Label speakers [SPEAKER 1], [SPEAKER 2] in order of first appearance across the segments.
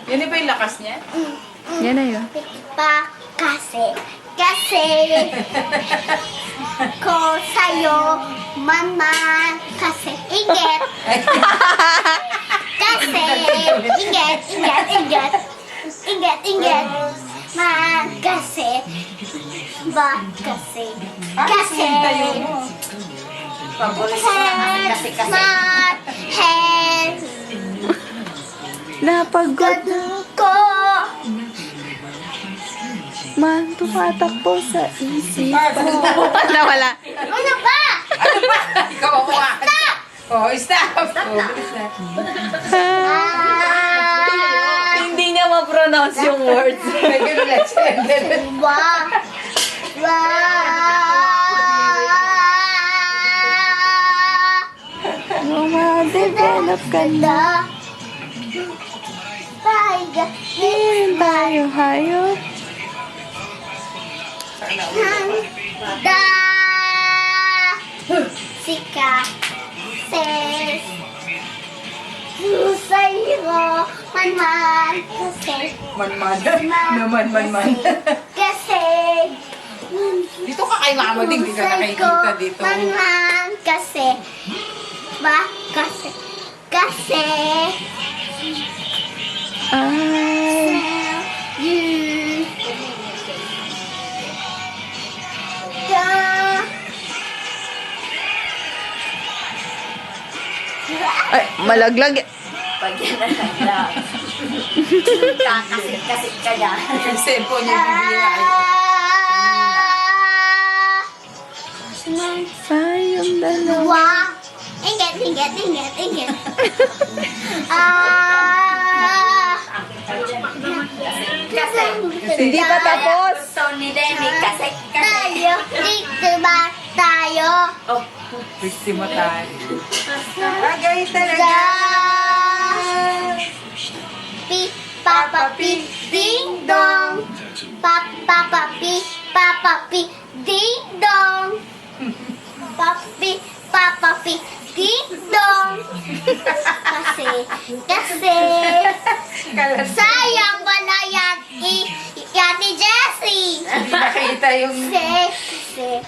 [SPEAKER 1] Yan ba yung lakas niya?
[SPEAKER 2] Yan na yun.
[SPEAKER 3] Kasi ko sa'yo man kasi inget. Kasi inget man kasi
[SPEAKER 1] Paborito ko naman kasi.
[SPEAKER 3] mat head
[SPEAKER 2] Napagod
[SPEAKER 3] ko
[SPEAKER 2] man tumatakbo sa isipan. Nawala.
[SPEAKER 3] ano ba?
[SPEAKER 1] Ano ba? Ikaw ako nga. Oh, stop. Oh, bilis na.
[SPEAKER 2] Hindi niya ma-pronounce yung words.
[SPEAKER 1] May ganun na siya. Ganun.
[SPEAKER 2] Develop ka na. Hindi tayo hayop.
[SPEAKER 3] Sika ses sa'yo man kasi
[SPEAKER 1] Man-man. Naman.
[SPEAKER 3] kasi
[SPEAKER 1] Dito ka kay Mama Ding. Di ka nakikita dito.
[SPEAKER 3] man kasi kasi
[SPEAKER 2] Ay,
[SPEAKER 3] you
[SPEAKER 2] ay, malaglag.
[SPEAKER 4] Pag yan na lang. Kakasit-kasit ka dyan.
[SPEAKER 1] Yung cellphone niya bibigyan.
[SPEAKER 2] Sayang dalawa.
[SPEAKER 3] Inget.
[SPEAKER 4] Kasi.
[SPEAKER 2] Hindi pa tapos.
[SPEAKER 4] Gusto ni Denny kasi.
[SPEAKER 3] Tayo, dito ba tayo?
[SPEAKER 4] Oh,
[SPEAKER 1] Biktima tayo. Bagay talaga.
[SPEAKER 3] Papa pi, ding dong. Papa pi, ding dong. Papa pi, ding dong. Kasi, sayang wala yan Yati Jessie.
[SPEAKER 1] Hindi nakita yung...
[SPEAKER 3] Kasi,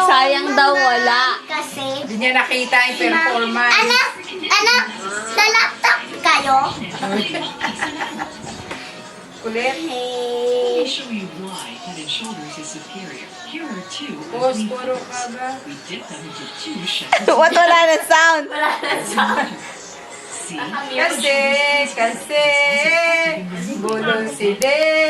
[SPEAKER 2] Sayang daw wala.
[SPEAKER 3] Kasi,
[SPEAKER 1] Hindi niya nakita yung performance.
[SPEAKER 3] anak, sa laptop kayo?
[SPEAKER 1] Kulit.
[SPEAKER 3] Hey.
[SPEAKER 5] Show you why Head and Shoulders is superior. Here are two.
[SPEAKER 1] Puro ka ba?
[SPEAKER 5] We dip them into two shots.
[SPEAKER 2] What, wala na sound?
[SPEAKER 4] wala na siya.
[SPEAKER 5] See?
[SPEAKER 1] Kasi, bulong si Den.